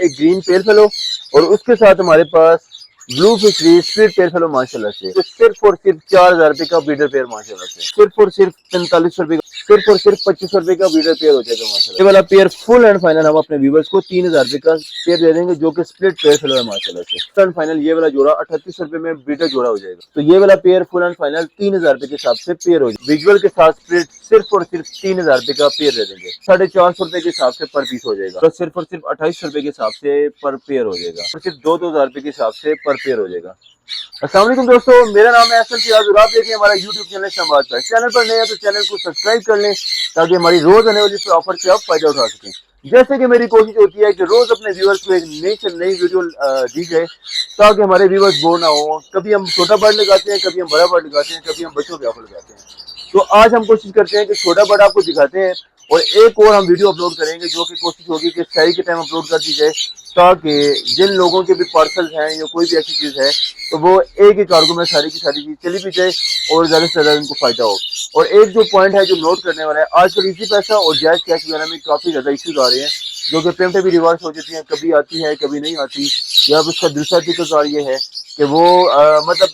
एक green pair fellow और उसके साथ हमारे पास blue fischeri split pale fallow माशाल्लाह से। तो सिर्फ और सिर्फ 4000 रुपए का ब्रीडर पेयर माशाल्लाह से, सिर्फ और सिर्फ 45 रुपए का, सिर्फ और सिर्फ 25 रुपए का ब्रीडर पेयर हो जाएगा माशाल्लाह। ये वाला पेयर फुल एंड फाइनल हम अपने व्यूवर्स को 3000 रुपए का पेयर दे देंगे, जो कि स्प्लिट पेयर फेलो है माशाल्लाह से। फुल एंड फाइनल ये वाला जोड़ा 38 रुपए में ब्रीडर जोड़ा हो जाएगा। तो ये वाला पेयर फुल एंड फाइनल 3000 रुपए के हिसाब से पेयर हो जाएगा। विजुअल के साथ स्प्लिट सिर्फ और सिर्फ 3000 रुपए का पेयर दे देंगे। 450 रुपए के हिसाब से पर पीस हो जाएगा। तो सिर्फ और सिर्फ 28 रुपए के हिसाब से पर पेयर हो जाएगा और सिर्फ 2-2000 रुपए के हिसाब से पर पेयर हो जाएगा। अस्सलाम वालेकुम दोस्तों, मेरा नाम है अहसन सिराज और आप देखिए हमारा यूट्यूब चैनल शहबाज भाई। चैनल पर नए हैं तो चैनल को सब्सक्राइब कर लें ताकि हमारी रोज आने वाली ऑफर से आप फायदा उठा सकें। जैसे कि मेरी कोशिश होती है कि रोज अपने व्यूअर्स को एक नई वीडियो दी जाए ताकि हमारे व्यूअर्स बोर ना हो। कभी हम छोटा बर्ड लगाते हैं, कभी हम बड़ा बर्ड लगाते हैं, कभी हम बच्चों के ऑफर लगाते हैं। तो आज हम कोशिश करते हैं कि छोटा बर्ड आपको दिखाते हैं और एक और हम वीडियो अपलोड करेंगे, जो कि कोशिश होगी कि सही के टाइम अपलोड कर दी जाए ताकि जिन लोगों के भी पार्सल हैं या कोई भी ऐसी चीज है तो वो एक ही कार्गो में सारी की सारी चीज चली भी जाए और ज्यादा से ज्यादा उनको फायदा हो। और एक जो पॉइंट है जो नोट करने वाला है, आजकल इजी पैसा और जायज कैश वगैरह में काफी ज्यादा इश्यूज आ रहे हैं, जो कि पेमेंट भी रिवर्स हो जाती है, कभी आती है कभी नहीं आती। या उसका दूसरा दिक्कत ये है कि वो मतलब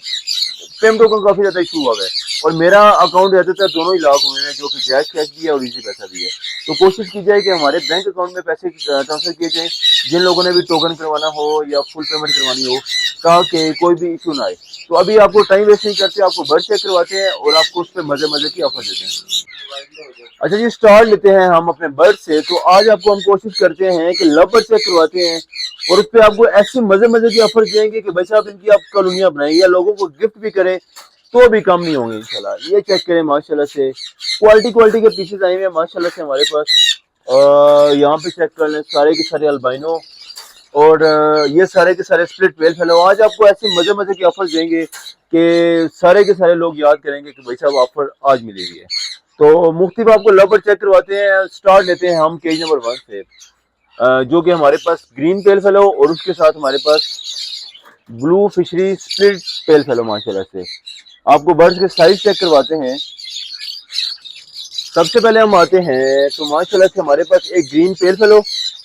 पेमेंटों का काफी ज्यादा इशू हुआ है और मेरा अकाउंट ज्यादातर दोनों ही लॉक हुए हैं, जो कि जायज कैश भी है और इजी पैसा भी है। तो कोशिश की जाए कि हमारे बैंक अकाउंट में पैसे ट्रांसफर किए जाए जिन लोगों ने भी टोकन करवाना हो या फुल पेमेंट करवानी हो, ताकि कोई भी इशू ना आए। तो अभी आपको टाइम वेस्ट नहीं करते, आपको बर्ड चेक करवाते हैं और आपको उस पर मजे मजे की ऑफर देते हैं। अच्छा जी, स्टार्ट लेते हैं हम अपने बर्ड से। तो आज आपको हम कोशिश करते हैं कि लव बर्ड चेक करवाते हैं और उस पर आपको ऐसी मजे मजे की ऑफर देंगे कि भाई साहब इनकी आप कॉलोनियां बनाए या लोगों को गिफ्ट भी करें तो भी कम नहीं होंगे इंशाल्लाह। ये चेक करें माशाल्लाह से, क्वालिटी के पीसेस आए हुए हैं माशाल्लाह से हमारे पास। यहाँ पे चेक कर लें, सारे के सारे अल्बाइनो और ये सारे के सारे स्प्लिट वेल फेलो। आज आपको ऐसे मजे मजे की ऑफर देंगे कि सारे के सारे लोग याद करेंगे कि भाई साहब ऑफर आज मिलेगी है। तो मुख्तलिफ आपको लव चेक करवाते हैं। स्टार्ट लेते हैं हम केज नंबर 1 से, जो कि हमारे पास ग्रीन पेल फेलो और उसके साथ हमारे पास blue fischeri split pale fallow माशाल्लाह से। आपको बर्ड्स के साइज चेक करवाते हैं। सबसे पहले हम आते हैं तो माशाल्लाह से हमारे पास एक ग्रीन पेल फेलो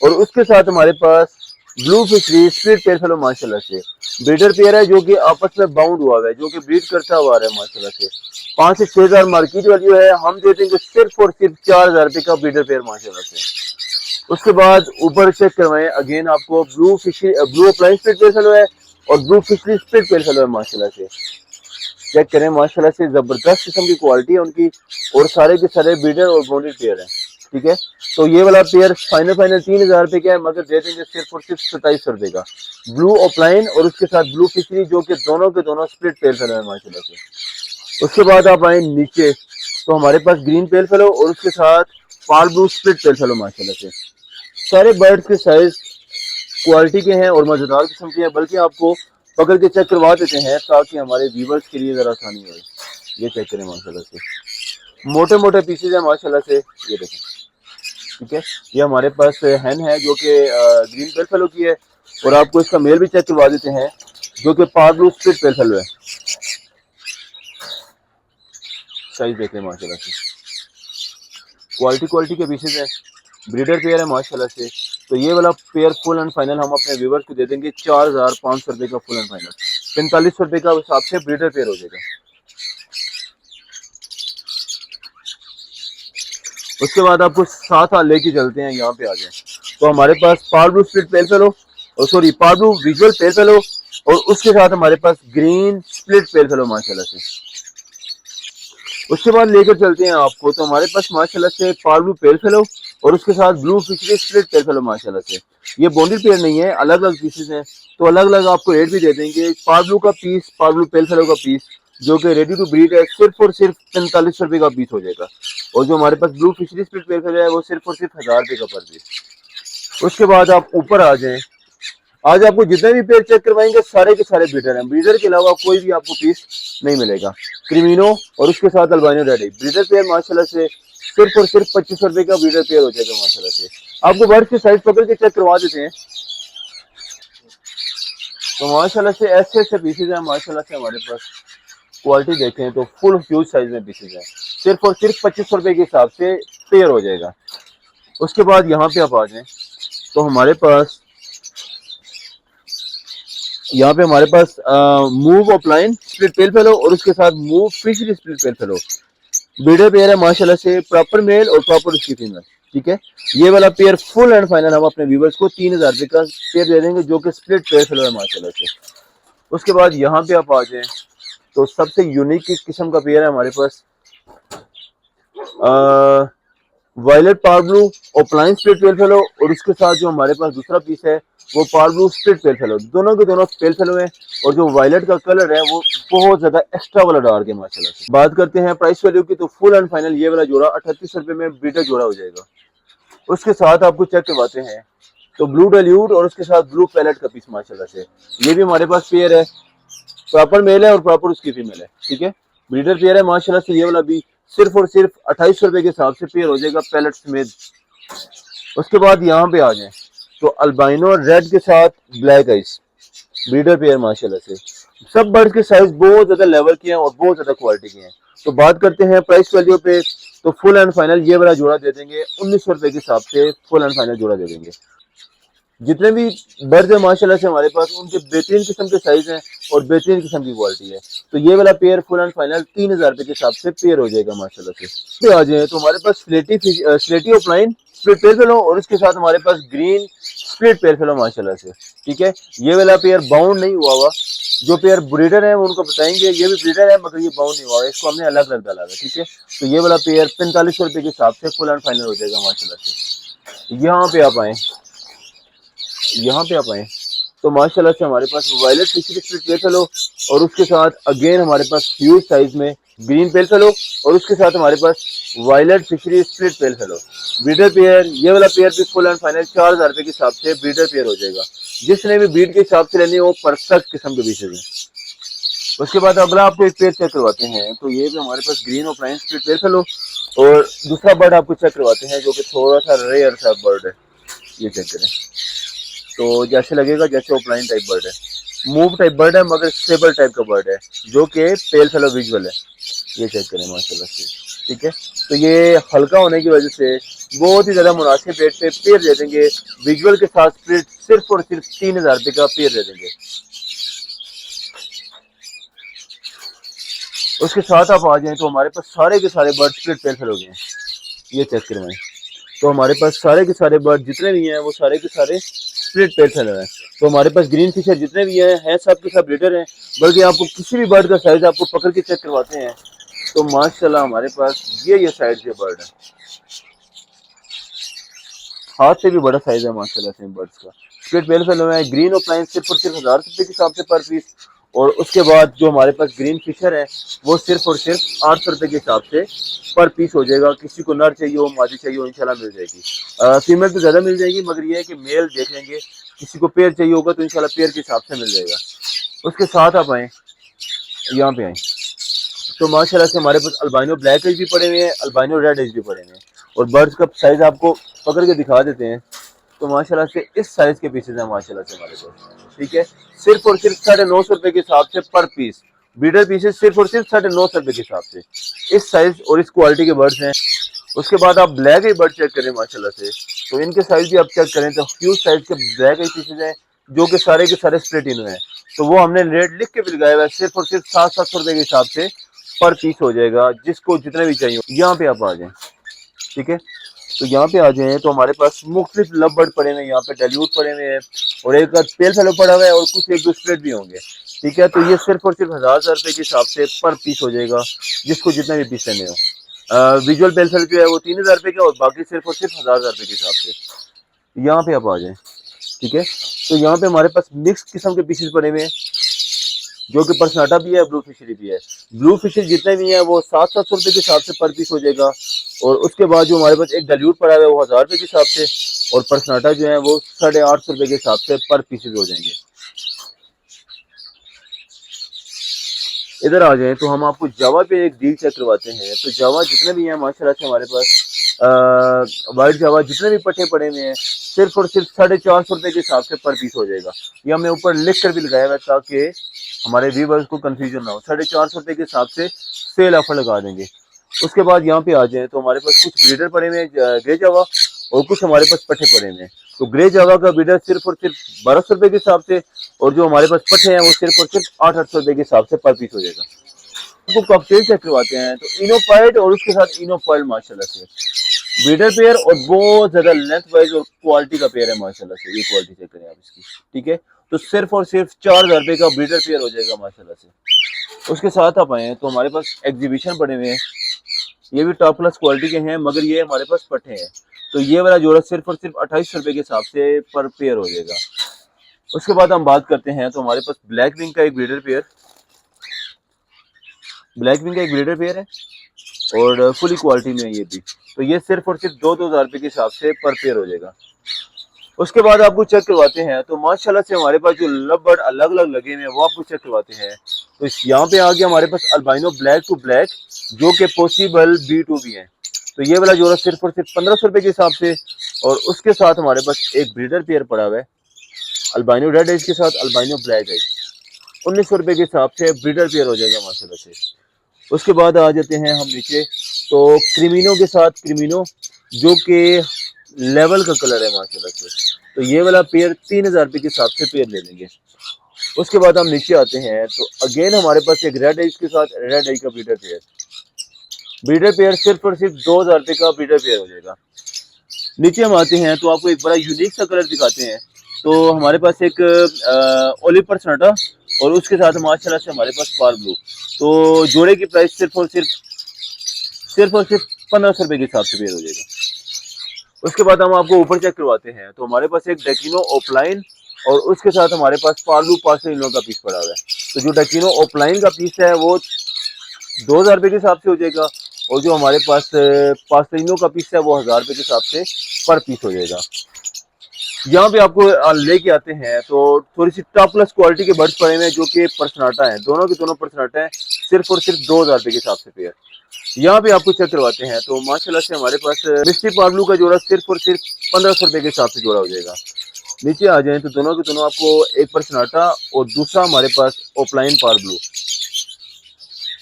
और उसके साथ हमारे पास blue fischeri split pale fallow माशाल्लाह से। ब्रीडर पेयर है जो कि आपस में बाउंड हुआ है, जो कि ब्रीड करता हुआ है माशाल्लाह से। 5 से 6000 मार्केट वैल्यू है, हम दे देंगे सिर्फ और सिर्फ 4000 रुपए का ब्रीडर पेयर माशाल्लाह से। उसके बाद ऊपर चेक करवाएं, अगेन आपको ब्लू अप्लाइन स्प्लिट पेयर फेलो है और blue fischeri split pale fellow है माशाल्लाह से। चेक करें माशाल्लाह से, जबरदस्त किस्म की क्वालिटी है उनकी और सारे के सारे ब्रीडर और बॉन्डेड पेयर हैं। ठीक है, तो ये वाला पेयर फाइनल 3000 रुपए का है, मगर दे देंगे सिर्फ और सिर्फ 2700 रुपए का। ब्लू ऑफलाइन और उसके साथ ब्लू फिशरी, जो कि दोनों के दोनों स्प्लिट पेयर फेलो है माशाल्लाह से। उसके बाद आप आए नीचे तो हमारे पास ग्रीन पेयर फेलो और उसके साथ पाल ब्लू स्प्लिट पेयर फेलो माशाल्लाह से। सारे बर्ड्स के साइज क्वालिटी के हैं और मजेदार किस्म के हैं, बल्कि आपको पकड़ के चेक करवा देते हैं ताकि हमारे व्यूवर्स के लिए जरा आसानी हो। ये चेक करें माशाल्लाह से, मोटे मोटे पीसेज है माशाल्लाह से, ये देखें। ठीक है, ये हमारे पास हैन है जो कि ग्रीन पेल फेलो की है और आपको इसका मेल भी चेक करवा देते हैं, जो कि पार ब्लू स्प्लिट पेल फेलो है। साइज देखें माशाल्लाह से, क्वालिटी के पीसेज है, ब्रीडर पेयर है माशाल्लाह से। तो ये वाला पेयर फुल एंड फाइनल हम अपने व्यूवर्स को दे देंगे 4500 रुपए का फुल एंड फाइनल। 4500 रुपए का हिसाब से ब्रीडर पेयर हो जाएगा। उसके बाद आपको साथ लेके चलते हैं, यहाँ पे आ जाए तो हमारे पास पार ब्लू स्प्लिट पेल फेलो और सॉरी पार ब्लू विजुअल पेल फेलो और उसके साथ हमारे पास ग्रीन स्प्लिट पेल फेलो माशाल्लाह से। उसके बाद लेकर चलते हैं आपको तो हमारे पास माशाल्लाह से पार ब्लू पेल फेलो और उसके साथ blue fischeri split pale fallow माशाल्लाह से। ये बॉन्डेड पेयर नहीं है, अलग अलग पीसेस हैं, तो अलग अलग आपको रेट भी दे देंगे। पार ब्लू का पीस, पार ब्लू पेल फेलो का पीस, जो कि रेडी टू ब्रीड है, सिर्फ और सिर्फ 4500 रुपए का पीस हो जाएगा। और जो हमारे पास blue fischeri split pale fallow है वो सिर्फ और सिर्फ 1000 रुपए का पर पीस। उसके बाद आप ऊपर आ जाएं, आज आपको जितने भी पेयर चेक करवाएंगे सारे के सारे ब्रीडर हैं, ब्रीडर के अलावा कोई भी आपको पीस नहीं मिलेगा। क्रिमिनो और उसके साथ अल्बाइनो रेडी ब्रीडर पेयर माशाल्लाह से सिर्फ और सिर्फ 2500 रुपए का ब्रीडर पेयर हो जाएगा माशाल्लाह से। आपको बर्ड के साइज पकड़ के चेक करवा देते हैं। तो माशाल्लाह से ऐसे ऐसे पीसेज हैं माशाल्लाह से हमारे पास। क्वालिटी देखें तो फुल ह्यूज साइज में पीसेज हैं, सिर्फ और सिर्फ 2500 रुपए के हिसाब से पेयर हो जाएगा। उसके बाद यहाँ पे आप आ जाएं तो हमारे पास यहाँ पे हमारे पास mauve opaline split pale fallow और उसके साथ mauve fischeri split pale fallow breeder pair है माशाल्लाह से, प्रॉपर मेल और प्रॉपर उसकी फीमेल। ठीक है, ये वाला पेयर फुल एंड फाइनल हम अपने व्यूवर्स को 3000 रुपए का पेयर दे देंगे, जो कि स्प्लिट पेयर फेलो है माशाल्लाह से। उसके बाद यहाँ पे आप आ जाए तो सबसे यूनिक किस्म का पेयर है हमारे पास violet parblue opaline split pale fallow, और उसके साथ जो हमारे पास दूसरा पीस है वो पार ब्लू स्प्लिट पेल फेलो। दोनों के दोनों पेल फेलो हैं, और जो वायलेट का कलर है वो बहुत ज्यादा एक्स्ट्रा वाला डार्क है माशाल्लाह से। बात करते हैं प्राइस वैल्यू की, तो फुल एंड फाइनल ये वाला जोड़ा 3800 रुपए में ब्रीडर जोड़ा हो जाएगा। उसके साथ आपको चेक करवाते हैं तो ब्लू डेल्यूट और उसके साथ ब्लू पैलेट का पीस माशाल्लाह से, ये भी हमारे पास पेयर है, प्रॉपर मेल है और प्रॉपर उसकी फीमेल है। ठीक है, ब्रीडर पेयर है माशाल्लाह से, ये वाला भी सिर्फ और सिर्फ 2800 रुपए के हिसाब से पेयर हो जाएगा पैलेट समेत। उसके बाद यहाँ पे आ जाए तो अल्बाइनो रेड के साथ ब्लैक आइस ब्रीडर पेयर माशाल्लाह से, सब बर्ड्स के साइज बहुत ज्यादा लेवल के हैं और बहुत ज्यादा क्वालिटी के हैं। तो बात करते हैं प्राइस वैल्यू पे, तो फुल एंड फाइनल ये वाला जोड़ा दे देंगे 1900 रुपए के हिसाब से, फुल एंड फाइनल जोड़ा दे देंगे। जितने भी बर्ड्स हैं माशाल्लाह से हमारे पास, उनके बेहतरीन किस्म के साइज हैं और बेहतरीन किस्म की क्वालिटी है। तो ये वाला पेयर फुल एंड फाइनल 3000 रुपए के हिसाब से पेयर हो जाएगा माशाल्लाह से। तो आ जाए तो हमारे पास स्लेटी ऑफलाइन स्प्लिट पेयर फेलो और उसके साथ हमारे पास ग्रीन स्प्लिट पेयर फेलो माशाल्लाह से। ठीक है, ये वाला पेयर बाउंड नहीं हुआ। जो पेयर ब्रीडर है वो उनको बताएंगे, ये भी ब्रीडर है मगर ये बाउंड नहीं हुआ, इसको हमने अलग अलग डाला है। ठीक है, तो ये वाला पेयर 4500 रुपए के हिसाब से फुल एंड फाइनल हो जाएगा माशाल्लाह से। यहाँ पे आप आए तो माशाल्लाह से हमारे पास violet fischeri split pale fallow और उसके साथ अगेन हमारे पास ह्यूज साइज में ग्रीन पेल फेलो और उसके साथ हमारे पास violet fischeri split pale fallow breeder pair. ये वाला पेयर भी फुल एंड फाइनल 4000 रुपए के हिसाब से ब्रीडर पेयर हो जाएगा। जिसने भी ब्रीड के हिसाब से लेनी है वो परफेक्ट किस्म के पीसेज हैं। उसके बाद अगला आपको एक पेयर चेक करवाते हैं, तो ये भी हमारे पास ग्रीन और प्राइन स्प्लिट पेल फेलो और दूसरा बर्ड आपको चेक करवाते हैं जो कि थोड़ा सा रेयर सा बर्ड है। ये चेक करें तो जैसे लगेगा जैसे ऑफलाइन टाइप बर्ड है, मूव टाइप बर्ड है मगर स्टेबल टाइप का बर्ड है, जो कि पेल फेलो विजुअल है। ये चेक करें माशाल्लाह से। ठीक है, तो ये हल्का होने की वजह से बहुत ही ज्यादा मुनासिब रेट पे पेयर दे देंगे, विजुअल के साथ स्प्लिट सिर्फ और सिर्फ 3000 रुपए का पेयर दे देंगे। उसके साथ आप आ जाए तो हमारे पास सारे के सारे बर्ड स्प्लिट पेल फेलो हैं। ये चेक करें, तो हमारे पास सारे के सारे बर्ड जितने भी हैं वो सारे के सारे स्प्लिट पेल फेलो हैं। तो हमारे पास ग्रीन फिशर जितने भी हैं सब के सब ब्रीडर हैं, बल्कि आपको किसी भी बर्ड का साइज आपको पकड़ के चेक करवाते हैं तो माशाल्लाह हमारे पास ये साइज के बर्ड है, हाथ से भी बड़ा साइज है माशाल्लाह से बर्ड्स का। स्प्लिट पेल फेलो है, ग्रीन और प्राइन सिर्फ और सिर्फ 1000 रुपए के हिसाब से पर पीस, और उसके बाद जो हमारे पास ग्रीन फिशर है वो सिर्फ और सिर्फ 800 रुपए के हिसाब से पर पीस हो जाएगा। किसी को नर चाहिए हो मादी चाहिए हो इंशाल्लाह मिल जाएगी। फीमेल तो ज्यादा मिल जाएगी मगर ये है कि मेल देख लेंगे, किसी को पेयर चाहिए होगा तो इंशाल्लाह पेयर के हिसाब से मिल जाएगा। उसके साथ आप आए यहाँ पे आए तो माशाल्लाह से हमारे पास अल्बाइनो ब्लैक एज भी पड़े हुए हैं, अल्बाइनो रेड एज भी पड़े हुए हैं, और बर्ड्स का साइज आपको पकड़ के दिखा देते हैं तो माशाल्लाह से इस साइज के पीसेज हैं माशाल्लाह से हमारे पास। ठीक है, सिर्फ और सिर्फ 950 रुपए के हिसाब से पर पीस ब्रीडर पीसेज, सिर्फ और सिर्फ 950 रुपए के हिसाब से इस साइज और इस क्वालिटी के बर्ड्स हैं। उसके बाद आप ब्लैक आई बर्ड चेक करें माशाल्लाह से, तो इनके साइज भी आप चेक करें तो ह्यूज साइज के ब्लैक आई पीसेज हैं जो कि सारे के सारे स्प्लिट इन हैं। तो वो हमने रेट लिख के भी लगाया हुआ है, सिर्फ और सिर्फ 700 रुपए के हिसाब से पर पीस हो जाएगा, जिसको जितने भी चाहिए। यहाँ पे आप आ जाए, ठीक है, तो यहाँ पे आ जाए तो हमारे पास मुख्तलिफ लव बर्ड पड़े हुए हैं, यहाँ पे डेल्यूट पड़े हुए हैं और एक पेल फेलो पड़ा हुआ है और कुछ एक दो स्प्लिट भी होंगे। ठीक है, तो ये सिर्फ और सिर्फ 1000 रुपए के हिसाब से पर पीस हो जाएगा, जिसको जितने भी पीस लेने हो। विजुअल पेल फेलो जो है वो 3000 रुपए का और बाकी सिर्फ और सिर्फ 1000 रुपए के हिसाब से। यहाँ पे आप आ जाए, ठीक है, तो यहाँ पे हमारे पास मिक्स किस्म के पीसेस पड़े हुए हैं जो कि पर्सनाटा भी है, ब्लू फिशरी भी है। ब्लू फिशरी जितने भी हैं वो 700 रुपए के हिसाब से पर पीस हो जाएगा, और उसके बाद जो हमारे पास एक डाइल्यूट पड़ा है वो 1000 रुपए के हिसाब से, और पर्सनाटा जो है वो 850 रुपए के हिसाब से पर पीसेज हो जाएंगे। इधर आ जाए तो हम आपको जावा पे एक डील चेक करवाते हैं। तो जावा जितने भी हैं माशाल्लाह से हमारे पास वाइट जावा जितने भी पट्टे पड़े हुए हैं सिर्फ और सिर्फ 450 रुपए के हिसाब से पर पीस हो जाएगा। ये हमने ऊपर लिख कर भी लगाया हुआ ताकि हमारे व्यूअर्स को कंफ्यूजन ना हो। 450 रुपए के हिसाब से सेल ऑफर लगा देंगे। उसके बाद यहाँ पे आ जाए तो हमारे पास कुछ ब्रीडर पड़े हुए हैं ग्रे जावा और कुछ हमारे पास पट्टे पड़े हुए हैं। तो ग्रे जावा का ब्रीडर सिर्फ और सिर्फ 1200 रुपए के हिसाब से, और जो हमारे पास पट्टे हैं वो सिर्फ और सिर्फ 800 रुपए के हिसाब से पर पीस हो जाएगा। आपको कॉकटेल चेक करवाते हैं तो इनोपाइड और उसके साथ इनोपाइड माशाल्लाह से ब्रीडर पेयर, और बहुत ज्यादा लेंथ वाइज और क्वालिटी का पेयर है माशाल्लाह से। ये क्वालिटी चेक करें आप इसकी, ठीक है। तो सिर्फ और सिर्फ 4000 रुपए का ब्रीडर पेयर हो जाएगा माशाल्लाह से। उसके साथ आप आए तो हमारे पास एग्जीबिशन पड़े हुए हैं, ये भी टॉप क्लास क्वालिटी के हैं, मगर ये हमारे पास पट्टे हैं। तो ये वाला जोड़ा सिर्फ और सिर्फ 2800 रुपए के हिसाब से पर पेयर हो जाएगा। उसके बाद हम बात करते हैं तो हमारे पास ब्लैक विंग का एक ब्रीडर पेयर, है और फुली क्वालिटी में ये भी। तो ये सिर्फ और सिर्फ 2-2000 रुपए के हिसाब से पर पेयर हो जाएगा। उसके बाद आपको चेक करवाते हैं तो माशाल्लाह से हमारे पास जो लव अलग अलग लगे हुए हैं वो आपको चेक करवाते हैं। तो यहाँ पे आ गया हमारे पास अल्बाइनो ब्लैक टू ब्लैक, जो कि पॉसिबल B2 भी है। तो ये वाला जोड़ा सिर्फ और सिर्फ 1500 रुपए के हिसाब से, और उसके साथ हमारे पास एक ब्रीडर पेयर पड़ा हुआ है अल्बाइनो रेड एज के साथ अल्बाइनो ब्लैक एज, 1900 रुपए के हिसाब से ब्रीडर पेयर हो जाएगा माशाल्लाह से। उसके बाद आ जाते हैं हम नीचे, तो क्रिमिनो के साथ क्रिमिनो जो कि लेवल का कलर है माशाल्लाह से। तो ये वाला पेयर 3000 रुपए के हिसाब से पेयर ले लेंगे। उसके बाद हम नीचे आते हैं तो अगेन हमारे पास एक रेड एज के साथ रेड एज का ब्रीडर पेयर सिर्फ और सिर्फ 2000 रुपए का ब्रीडर पेयर हो जाएगा। नीचे हम आते हैं तो आपको एक बड़ा यूनिक सा कलर दिखाते हैं। तो हमारे पास एक ओलिव पर्सनाटा और उसके साथ माशाल्लाह से हमारे पास पार ब्लू। तो जोड़े की प्राइस सिर्फ और सिर्फ 1500 रुपए के हिसाब से पेयर हो जाएगा। उसके बाद हम आपको ऊपर चेक करवाते हैं तो हमारे पास एक डेकिनो ओपलाइन और उसके साथ हमारे पास पार्लू पार्सल का पीस पड़ा हुआ है। तो जो डेकिनो ओपलाइन का पीस है वो 2000 रुपए के हिसाब से हो जाएगा, और जो हमारे पास पास्टरिनो का पीस है वो 1000 रुपए के हिसाब से पर पीस हो जाएगा। यहाँ पे आपको लेके आते हैं तो थोड़ी सी टॉप क्लास क्वालिटी के बर्ड्स पड़े हुए हैं जो कि पर्सनाटा है, दोनों के दोनों पर्सनाटा है, सिर्फ और सिर्फ 2000 रुपए के हिसाब से पेयर। यहाँ पे आपको चेक करवाते हैं तो माशाल्लाह से हमारे पास मिस्ट्री पार्लू का जोड़ा सिर्फ और सिर्फ 1500 रुपए के हिसाब से जोड़ा हो जाएगा। नीचे आ जाए तो दोनों के दोनों आपको एक पर्सनाटा और दूसरा हमारे पास ओपलाइन पार्लू,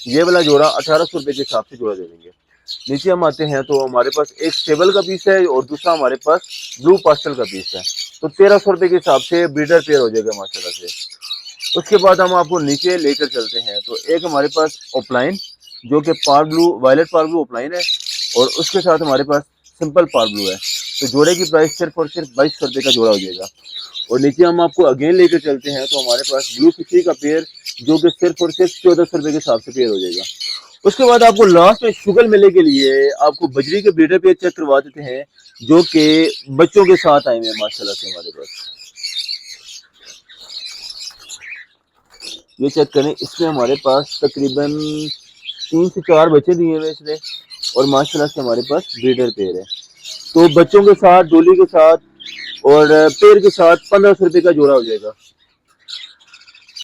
ये वाला जोड़ा 1800 रुपए के हिसाब से जोड़ा दे देंगे। नीचे हम आते हैं तो हमारे पास एक सेबल का पीस है और दूसरा हमारे पास ब्लू पास्टल का पीस है। तो 1300 रुपए के हिसाब से ब्रीडर पेयर हो जाएगा माशाल्लाह से। उसके बाद हम आपको नीचे लेकर चलते हैं तो एक हमारे पास ओपलाइन जो कि पार blue violet parblue opaline है, और उसके साथ हमारे पास सिंपल पार ब्लू है। तो जोड़े की प्राइस सिर्फ और सिर्फ 2200 रुपए का जोड़ा हो जाएगा। और नीचे हम आपको अगेन लेकर चलते हैं तो हमारे पास ब्लू फिशरी का पेयर जो कि सिर्फ और सिर्फ 1400 रुपए के हिसाब से पेयर हो जाएगा। उसके बाद आपको लास्ट में शुगर मेले के लिए आपको बजरी के ब्रीडर पेयर चेक करवा देते हैं जो कि बच्चों के साथ आए हुए हैं माशाल्लाह से हमारे पास। ये चेक करें, इसमें हमारे पास तकरीबन 3 से 4 बच्चे दिए हुए इसने, और माशाल्लाह से हमारे पास ब्रीडर पेयर है। तो बच्चों के साथ, डोली के साथ और पेयर के साथ 1500 रुपए का जोड़ा हो जाएगा।